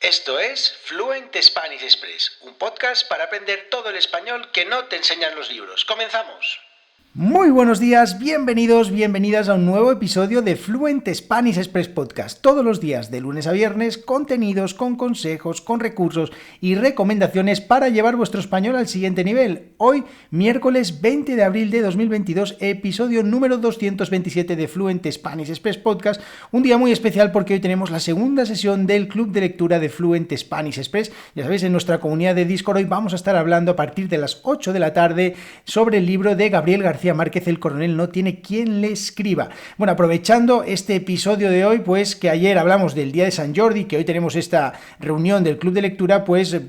Esto es Fluent Spanish Express, un podcast para aprender todo el español que no te enseñan los libros. ¡Comenzamos! Muy buenos días, bienvenidos, bienvenidas a un nuevo episodio de Fluent Spanish Express Podcast. Todos los días, de lunes a viernes, contenidos con consejos, con recursos y recomendaciones para llevar vuestro español al siguiente nivel. Hoy, miércoles 20 de abril de 2022, episodio número 227 de Fluent Spanish Express Podcast. Un día muy especial porque hoy tenemos la segunda sesión del club de lectura de Fluent Spanish Express. Ya sabéis, en nuestra comunidad de Discord hoy vamos a estar hablando a partir de las 8 de la tarde sobre el libro de Gabriel García Márquez, El coronel no tiene quien le escriba. Bueno, aprovechando este episodio de hoy, pues que ayer hablamos del día de San Jordi, que hoy tenemos esta reunión del club de lectura, pues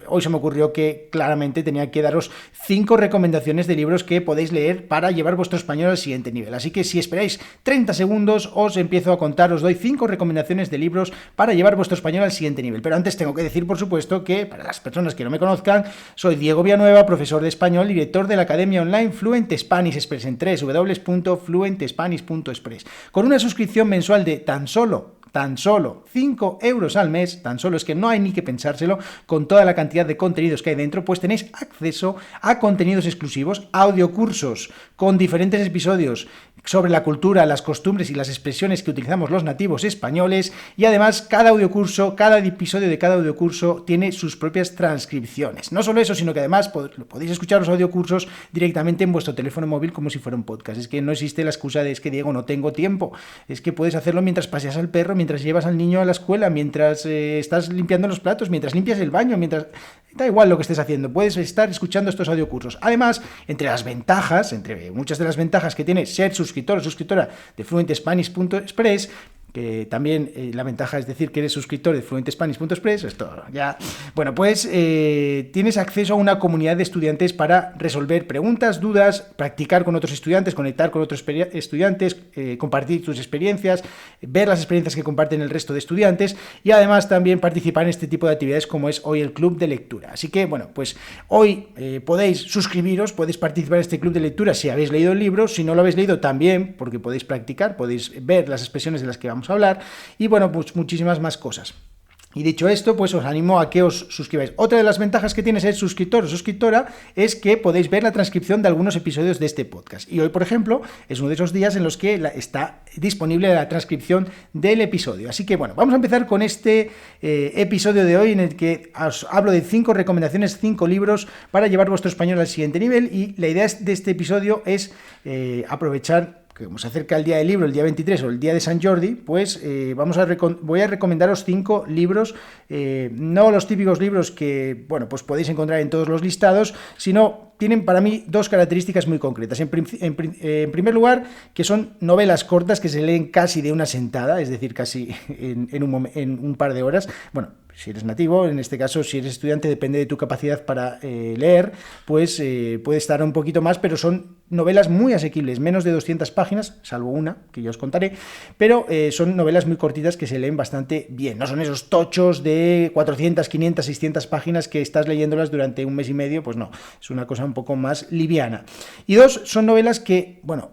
hoy se me ocurrió que claramente tenía que daros 5 recomendaciones de libros que podéis leer para llevar vuestro español al siguiente nivel. Así que si esperáis 30 segundos, os empiezo a contar, os doy 5 recomendaciones de libros para llevar vuestro español al siguiente nivel. Pero antes tengo que decir, por supuesto, que para las personas que no me conozcan, soy Diego Villanueva, profesor de español y director de la academia online Fluent Spanish Express en www.fluentespanish.express. Con una suscripción mensual de tan solo 5 euros al mes, tan solo es que no hay ni que pensárselo, con toda la cantidad de contenidos que hay dentro, pues tenéis acceso a contenidos exclusivos, audiocursos con diferentes episodios sobre la cultura, las costumbres y las expresiones que utilizamos los nativos españoles, y además cada audiocurso, cada episodio de cada audiocurso tiene sus propias transcripciones. No solo eso, sino que además podéis escuchar los audiocursos directamente en vuestro teléfono móvil como si fuera un podcast. Es que no existe la excusa de es que Diego no tengo tiempo, es que puedes hacerlo mientras paseas al perro, mientras llevas al niño a la escuela, mientras estás limpiando los platos, mientras limpias el baño, mientras... Da igual lo que estés haciendo, puedes estar escuchando estos audiocursos. Además, entre muchas de las ventajas que tiene ser suscriptor o suscriptora de fluentespanish.express, que también la ventaja es decir que eres suscriptor de fluentespanish.express, esto ya... Bueno, pues tienes acceso a una comunidad de estudiantes para resolver preguntas, dudas, practicar con otros estudiantes, conectar con otros estudiantes, compartir tus experiencias, ver las experiencias que comparten el resto de estudiantes y además también participar en este tipo de actividades como es hoy el club de lectura. Así que, bueno, pues hoy podéis suscribiros, podéis participar en este club de lectura si habéis leído el libro, si no lo habéis leído también, porque podéis practicar, podéis ver las expresiones de las que vamos a hablar y bueno, pues muchísimas más cosas. Y dicho esto, pues os animo a que os suscribáis. Otra de las ventajas que tiene ser suscriptor o suscriptora es que podéis ver la transcripción de algunos episodios de este podcast. Y hoy, por ejemplo, es uno de esos días en los que está disponible la transcripción del episodio. Así que bueno, vamos a empezar con este episodio de hoy en el que os hablo de 5 recomendaciones, 5 libros para llevar vuestro español al siguiente nivel. Y la idea de este episodio es aprovechar que como se acerca el día del libro, el día 23 o el día de San Jordi, pues voy a recomendaros 5 libros, no los típicos libros que, bueno, pues podéis encontrar en todos los listados, sino tienen para mí 2 características muy concretas. En primer lugar, que son novelas cortas que se leen casi de una sentada, es decir, casi en un par de horas. Bueno, si eres nativo, en este caso, si eres estudiante, depende de tu capacidad para leer, pues puede estar un poquito más, pero son novelas muy asequibles, menos de 200 páginas, salvo una, que ya os contaré, pero son novelas muy cortitas que se leen bastante bien. No son esos tochos de 400, 500, 600 páginas que estás leyéndolas durante un mes y medio, pues no, es una cosa un poco más liviana. Y 2, son novelas que, bueno,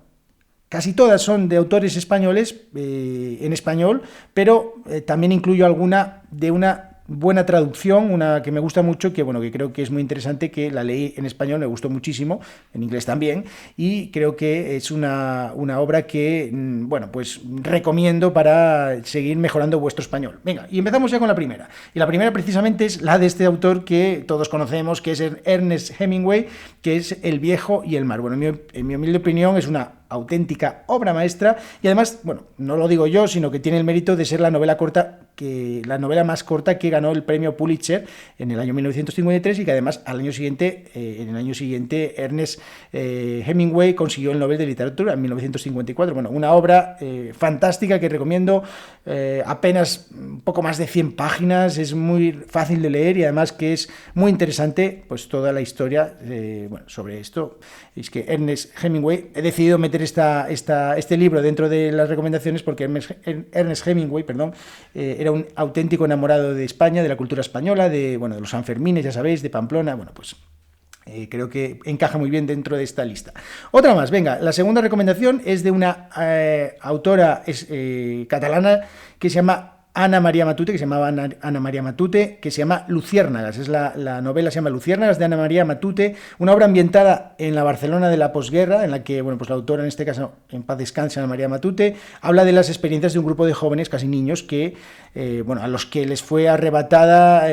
casi todas son de autores españoles, en español, pero también incluyo alguna de una buena traducción, una que me gusta mucho, que bueno, que creo que es muy interesante, que la leí en español, me gustó muchísimo, en inglés también, y creo que es una obra que, bueno, pues recomiendo para seguir mejorando vuestro español. Venga, y empezamos ya con la primera. Y la primera precisamente es la de este autor que todos conocemos, que es Ernest Hemingway, que es El viejo y el mar. Bueno, en mi humilde opinión es una auténtica obra maestra y además, bueno, no lo digo yo, sino que tiene el mérito de ser la novela más corta que ganó el premio Pulitzer en el año 1953 y que además en el año siguiente Ernest Hemingway consiguió el Nobel de Literatura en 1954. Bueno, una obra fantástica que recomiendo, apenas un poco más de 100 páginas, es muy fácil de leer y además que es muy interesante pues toda la historia sobre esto. Es que Ernest Hemingway, he decidido meter este libro dentro de las recomendaciones porque Ernest Hemingway, era un auténtico enamorado de España, de la cultura española, de los Sanfermines, ya sabéis, de Pamplona. Bueno, pues creo que encaja muy bien dentro de esta lista. Otra más, venga, la segunda recomendación es de una autora catalana que se llama Ana María Matute, que se llamaba Ana María Matute, que se llama Luciérnagas. La novela se llama Luciérnagas, de Ana María Matute, una obra ambientada en la Barcelona de la posguerra, en la que, bueno, pues la autora, en este caso, en paz descanse, Ana María Matute, habla de las experiencias de un grupo de jóvenes, casi niños, que, a los que les fue arrebatado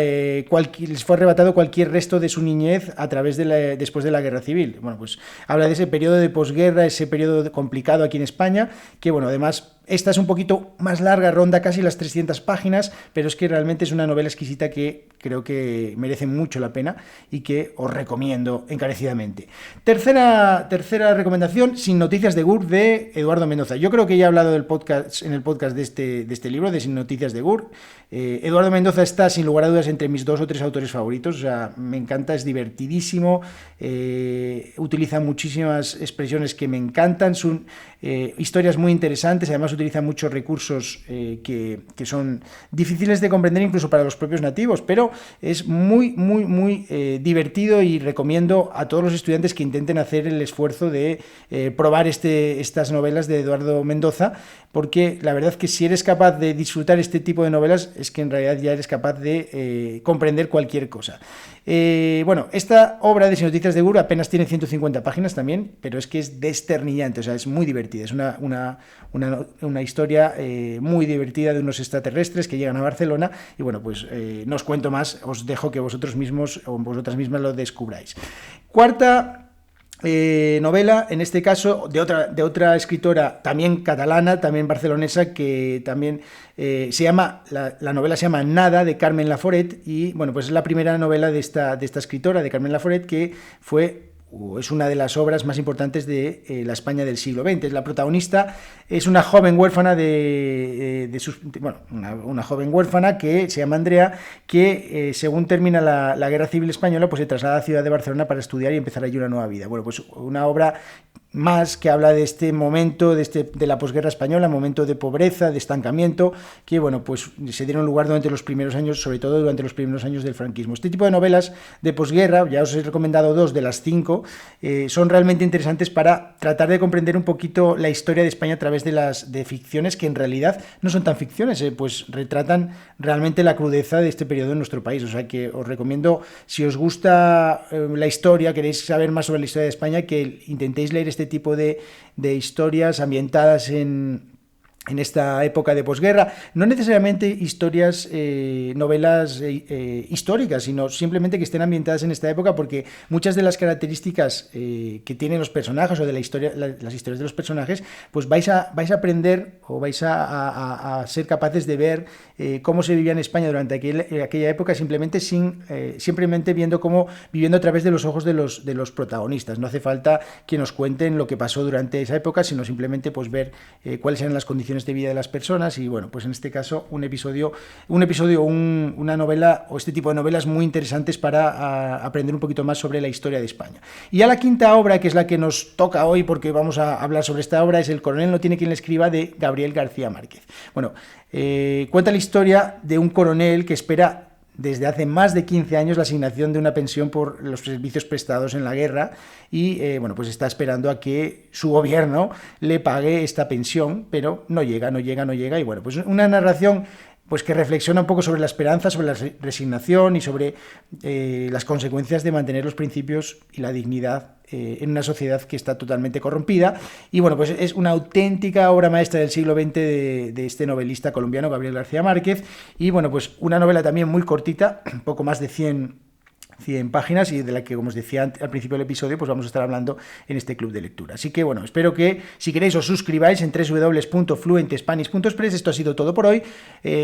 cualquier resto de su niñez a través después de la Guerra Civil. Bueno, pues habla de ese periodo de posguerra, ese periodo complicado aquí en España, que, bueno, además, esta es un poquito más larga, ronda casi las 300 páginas, pero es que realmente es una novela exquisita que creo que merece mucho la pena y que os recomiendo encarecidamente. Tercera recomendación, Sin noticias de Gur, de Eduardo Mendoza. Yo creo que ya he hablado en el podcast de este libro, de Sin noticias de Gur. Eduardo Mendoza está, sin lugar a dudas, entre mis 2 o 3 autores favoritos. O sea, me encanta, es divertidísimo, utiliza muchísimas expresiones que me encantan, son historias muy interesantes, además utiliza muchos recursos que son difíciles de comprender incluso para los propios nativos, pero es muy, muy, muy divertido, y recomiendo a todos los estudiantes que intenten hacer el esfuerzo de probar estas novelas de Eduardo Mendoza, porque la verdad es que si eres capaz de disfrutar este tipo de novelas, es que en realidad ya eres capaz de comprender cualquier cosa. Esta obra de Sin noticias de Gur apenas tiene 150 páginas también, pero es que es desternillante, o sea, es muy divertida, es una historia muy divertida de unos extraterrestres que llegan a Barcelona, y bueno, pues no os cuento más, os dejo que vosotros mismos o vosotras mismas lo descubráis. Cuarta novela, en este caso de otra escritora también catalana, también barcelonesa, que también se llama, la novela se llama Nada, de Carmen Laforet, y bueno, pues es la primera novela de esta escritora, de Carmen Laforet, que es una de las obras más importantes de la España del siglo XX. La protagonista es una joven huérfana una joven huérfana que se llama Andrea, que según termina la Guerra Civil Española, pues se traslada a la ciudad de Barcelona para estudiar y empezar allí una nueva vida. Bueno, pues una obra más que habla de este momento de la posguerra española, momento de pobreza, de estancamiento, que bueno, pues se dieron lugar durante los primeros años, sobre todo durante los primeros años del franquismo. Este tipo de novelas de posguerra, ya os he recomendado 2 de las 5, son realmente interesantes para tratar de comprender un poquito la historia de España a través de ficciones que en realidad no son tan ficciones, pues retratan realmente la crudeza de este periodo en nuestro país. O sea que os recomiendo, si os gusta la historia, queréis saber más sobre la historia de España, que intentéis leer este tipo de historias ambientadas en esta época de posguerra, no necesariamente novelas históricas, sino simplemente que estén ambientadas en esta época, porque muchas de las características que tienen los personajes, o de las historias de los personajes, pues vais a aprender, o vais a ser capaces de ver cómo se vivía en España durante aquella época, simplemente viviendo a través de los ojos de los protagonistas. No hace falta que nos cuenten lo que pasó durante esa época, sino simplemente pues ver cuáles eran las condiciones de vida de las personas. Y bueno, pues en este caso una novela, o este tipo de novelas muy interesantes para aprender un poquito más sobre la historia de España. Y ya la quinta obra, que es la que nos toca hoy, porque vamos a hablar sobre esta obra, es El coronel no tiene quien le escriba, de Gabriel García Márquez. Bueno, cuenta la historia de un coronel que espera desde hace más de 15 años la asignación de una pensión por los servicios prestados en la guerra, y pues está esperando a que su gobierno le pague esta pensión, pero no llega, y bueno, pues una narración pues que reflexiona un poco sobre la esperanza, sobre la resignación y sobre las consecuencias de mantener los principios y la dignidad en una sociedad que está totalmente corrompida. Y bueno, pues es una auténtica obra maestra del siglo XX de este novelista colombiano, Gabriel García Márquez. Y bueno, pues una novela también muy cortita, un poco más de 100 páginas, y de la que, como os decía al principio del episodio, pues vamos a estar hablando en este club de lectura. Así que bueno, espero que, si queréis, os suscribáis en www.fluentespanish.es. Esto ha sido todo por hoy.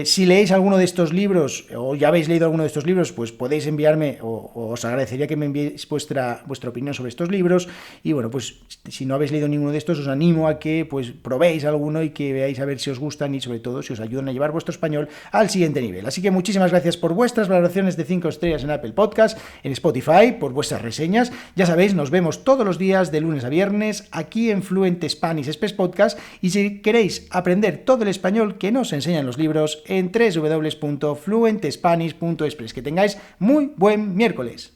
Si leéis alguno de estos libros, o ya habéis leído alguno de estos libros, pues podéis enviarme, o os agradecería que me enviéis vuestra opinión sobre estos libros. Y bueno, pues si no habéis leído ninguno de estos, os animo a que pues probéis alguno y que veáis a ver si os gustan, y sobre todo si os ayudan a llevar vuestro español al siguiente nivel. Así que muchísimas gracias por vuestras valoraciones de 5 estrellas en Apple Podcast, en Spotify, por vuestras reseñas. Ya sabéis, nos vemos todos los días de lunes a viernes aquí en Fluent Spanish Express Podcast, y si queréis aprender todo el español que nos enseñan los libros, en www.fluentespanish.express. Que tengáis muy buen miércoles.